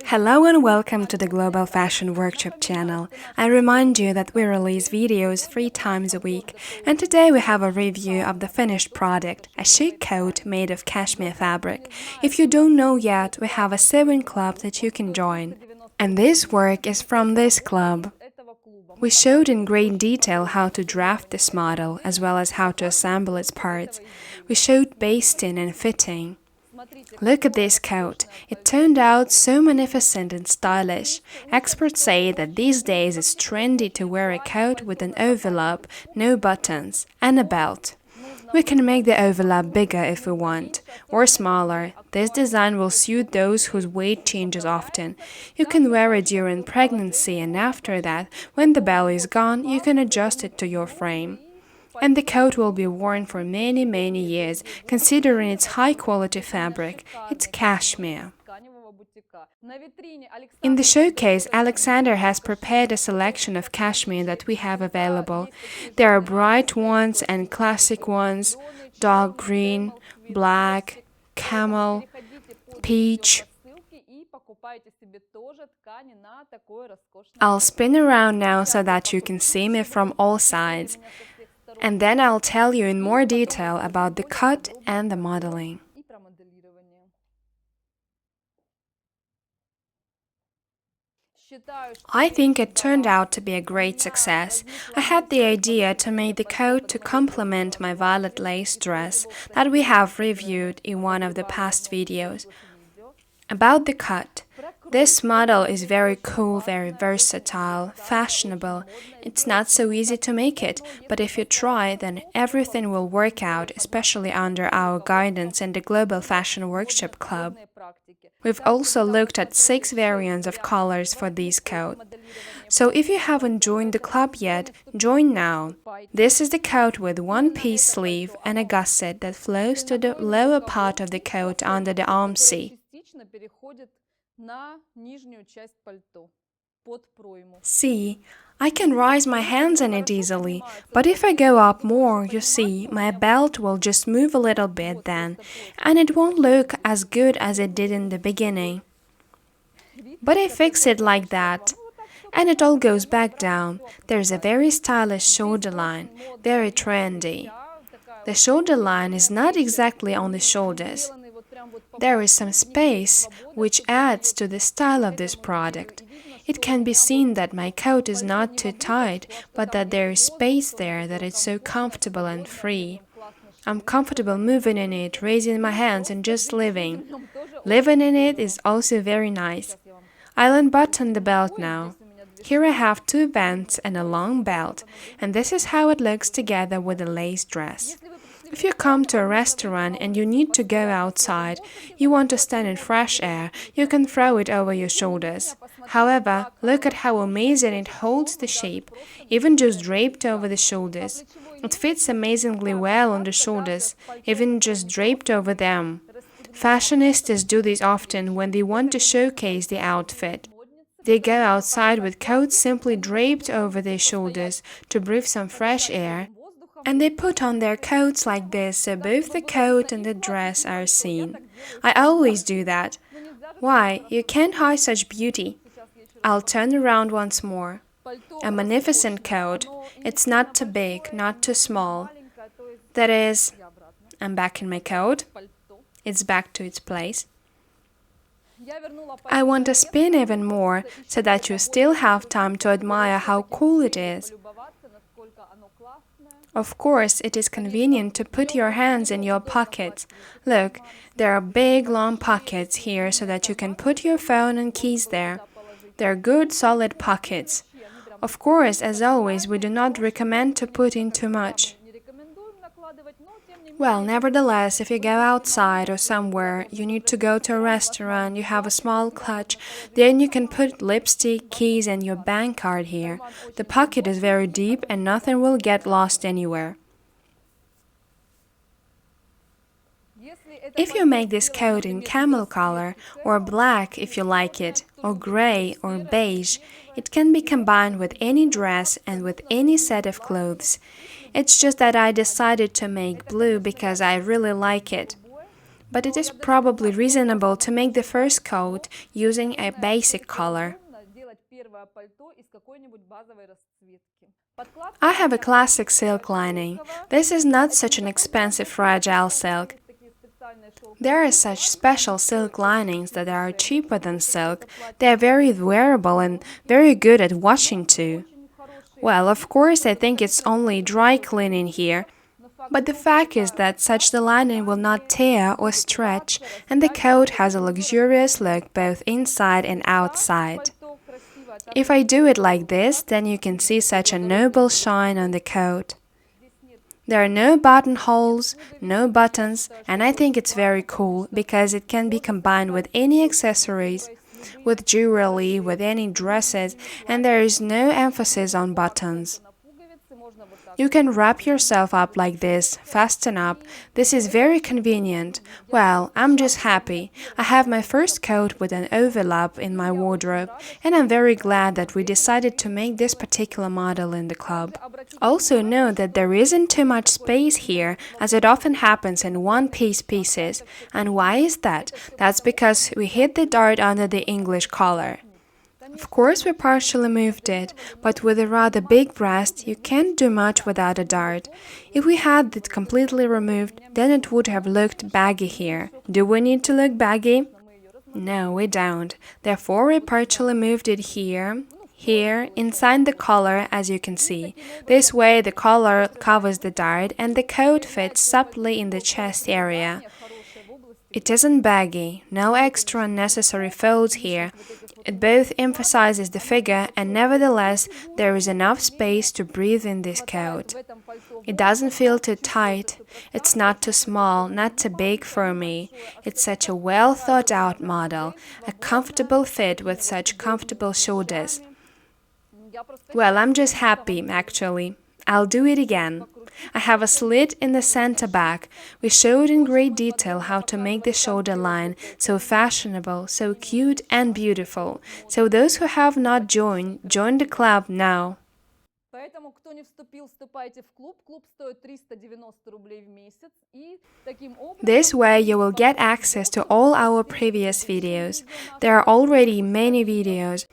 Hello and welcome to the Global Fashion Workshop channel. I remind you that we release videos 3 times a week, and today we have a review of the finished product, a chic coat made of cashmere fabric. If you don't know yet, we have a sewing club that you can join. And this work is from this club. We showed in great detail how to draft this model, as well as how to assemble its parts. We showed basting and fitting. Look at this coat. It turned out so magnificent and stylish. Experts say that these days it's trendy to wear a coat with an overlap, no buttons, and a belt. We can make the overlap bigger if we want, or smaller. This design will suit those whose weight changes often. You can wear it during pregnancy, and after that, when the belly is gone, you can adjust it to your frame. And the coat will be worn for many, many years, considering its high-quality fabric. It's cashmere. In the showcase, Alexander has prepared a selection of cashmere that we have available. There are bright ones and classic ones, dark green, black, camel, peach. I'll spin around now so that you can see me from all sides. And then I'll tell you in more detail about the cut and the modeling. I think it turned out to be a great success. I had the idea to make the coat to complement my violet lace dress that we have reviewed in one of the past videos. About the cut. This model is very cool, very versatile, fashionable. It's not so easy to make it, but if you try, then everything will work out, especially under our guidance in the Global Fashion Workshop Club. We've also looked at 6 variants of colors for this coat. So if you haven't joined the club yet, join now. This is the coat with one-piece sleeve and a gusset that flows to the lower part of the coat under the armscye. See, I can raise my hands in it easily, but if I go up more, you see, my belt will just move a little bit then, and it won't look as good as it did in the beginning. But I fix it like that, and it all goes back down. There's a very stylish shoulder line, very trendy. The shoulder line is not exactly on the shoulders. There is some space, which adds to the style of this product. It can be seen that my coat is not too tight, but that there is space there, that it's so comfortable and free. I'm comfortable moving in it, raising my hands and just living. Living in it is also very nice. I'll unbutton the belt now. Here I have 2 bands and a long belt, and this is how it looks together with a lace dress. If you come to a restaurant and you need to go outside, you want to stand in fresh air, you can throw it over your shoulders. However, look at how amazing it holds the shape, even just draped over the shoulders. It fits amazingly well on the shoulders, even just draped over them. Fashionistas do this often when they want to showcase the outfit. They go outside with coats simply draped over their shoulders to breathe some fresh air. And they put on their coats like this, so both the coat and the dress are seen. I always do that. Why? You can't hide such beauty. I'll turn around once more. A magnificent coat. It's not too big, not too small. That is, I'm back in my coat. It's back to its place. I want to spin even more, so that you still have time to admire how cool it is. Of course, it is convenient to put your hands in your pockets. Look, there are big, long pockets here so that you can put your phone and keys there. They're good, solid pockets. Of course, as always, we do not recommend to put in too much. Well, nevertheless, if you go outside or somewhere, you need to go to a restaurant, you have a small clutch, then you can put lipstick, keys and your bank card here. The pocket is very deep and nothing will get lost anywhere. If you make this coat in camel color, or black if you like it, or gray or beige, it can be combined with any dress and with any set of clothes. It's just that I decided to make blue because I really like it. but it is probably reasonable to make the first coat using a basic color. I have a classic silk lining. This is not such an expensive fragile silk. There are such special silk linings that are cheaper than silk. They are very wearable and very good at washing too. Well, of course, I think it's only dry cleaning here, but the fact is that such the lining will not tear or stretch, and the coat has a luxurious look both inside and outside. If I do it like this, then you can see such a noble shine on the coat. There are no buttonholes, no buttons, and I think it's very cool because it can be combined with any accessories, with jewelry, with any dresses, and there is no emphasis on buttons. You can wrap yourself up like this, fasten up. This is very convenient. Well, I'm just happy. I have my first coat with an overlap in my wardrobe, and I'm very glad that we decided to make this particular model in the club. Also note that there isn't too much space here, as it often happens in one-piece pieces. And why is that? That's because we hid the dart under the English collar. Of course, we partially moved it, but with a rather big breast, you can't do much without a dart. If we had it completely removed, then it would have looked baggy here. Do we need to look baggy? No, we don't. Therefore, we partially moved it here, inside the collar, as you can see. This way, the collar covers the dart and the coat fits supplely in the chest area. It isn't baggy, no extra unnecessary folds here. It both emphasizes the figure and nevertheless there is enough space to breathe in this coat. It doesn't feel too tight, it's not too small, not too big for me. It's such a well thought out model, a comfortable fit with such comfortable shoulders. Well, I'm just happy, actually. I'll do it again. I have a slit in the center back. We showed in great detail how to make the shoulder line so fashionable, so cute and beautiful. So those who have not joined, join the club now. This way you will get access to all our previous videos. There are already many videos.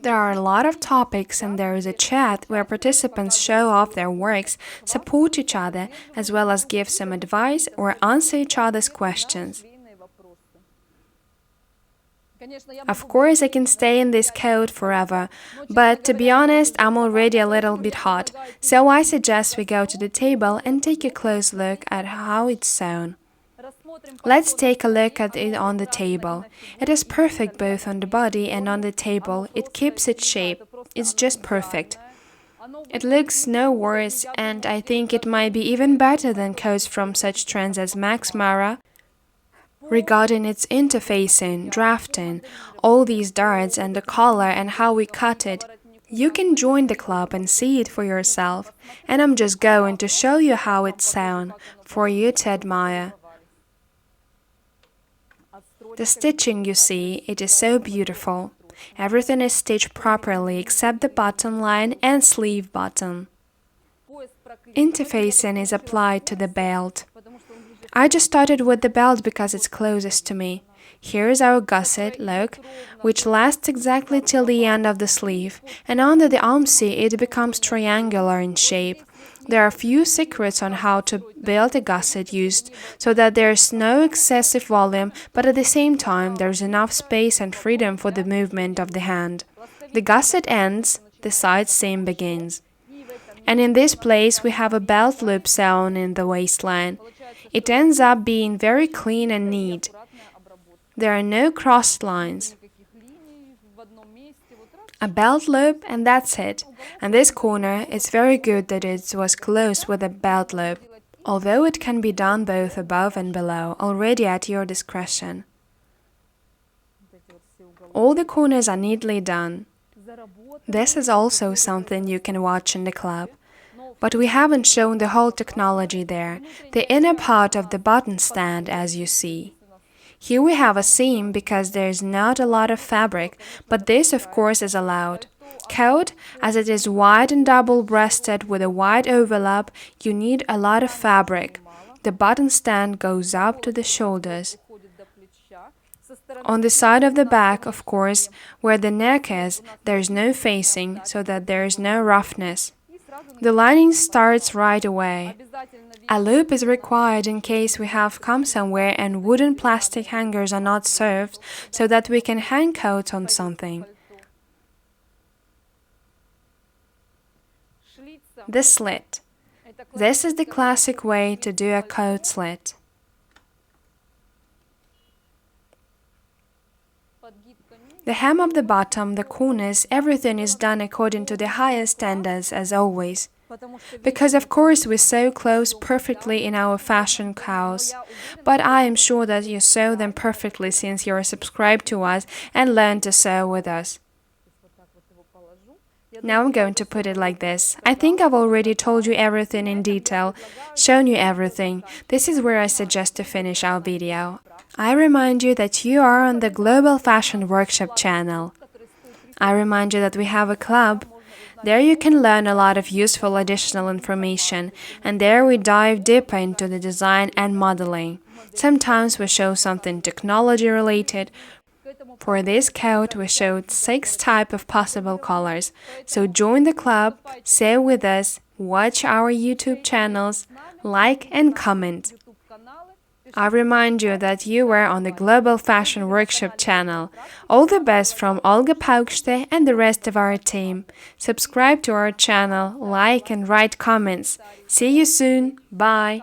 There are a lot of topics and there is a chat where participants show off their works, support each other, as well as give some advice or answer each other's questions. Of course, I can stay in this coat forever, but to be honest, I'm already a little bit hot, so I suggest we go to the table and take a close look at how it's sewn. Let's take a look at it on the table. It is perfect both on the body and on the table. It keeps its shape. It's just perfect. It looks no worse, and I think it might be even better than coats from such trends as Max Mara. Regarding its interfacing, drafting, all these darts and the collar and how we cut it, you can join the club and see it for yourself. And I'm just going to show you how it's sewn, for you to admire. The stitching, you see, it is so beautiful. Everything is stitched properly except the bottom line and sleeve button. Interfacing is applied to the belt. I just started with the belt because it's closest to me. Here is our gusset, look, which lasts exactly till the end of the sleeve, and under the armscye it becomes triangular in shape. There are few secrets on how to build a gusset used so that there is no excessive volume, but at the same time there is enough space and freedom for the movement of the hand. The gusset ends, the side seam begins. And in this place we have a belt loop sewn in the waistline. It ends up being very clean and neat. There are no crossed lines. A belt loop and that's it. And this corner, it's very good that it was closed with a belt loop, although it can be done both above and below, already at your discretion. All the corners are neatly done. This is also something you can watch in the club. But we haven't shown the whole technology there, the inner part of the button stand, as you see. Here we have a seam because there is not a lot of fabric, but this of course is allowed. Coat, as it is wide and double-breasted with a wide overlap, you need a lot of fabric. The button stand goes up to the shoulders. On the side of the back, of course, where the neck is, there's no facing, so that there's no roughness. The lining starts right away. A loop is required in case we have come somewhere and wooden plastic hangers are not served, so that we can hang coats on something. The slit. This is the classic way to do a coat slit. The hem of the bottom, the corners, everything is done according to the highest standards as always. Because of course we sew clothes perfectly in our fashion house, but I am sure that you sew them perfectly since you are subscribed to us and learn to sew with us. Now I'm going to put it like this. I think I've already told you everything in detail, shown you everything. This is where I suggest to finish our video. I remind you that you are on the Global Fashion Workshop channel. I remind you that we have a club. There you can learn a lot of useful additional information, and there we dive deeper into the design and modeling. Sometimes we show something technology related. For this coat, we showed 6 types of possible colors. So join the club, sew with us, watch our YouTube channels, like and comment. I remind you that you were on the Global Fashion Workshop channel. All the best from Olga and the rest of our team. Subscribe to our channel, like and write comments. See you soon. Bye.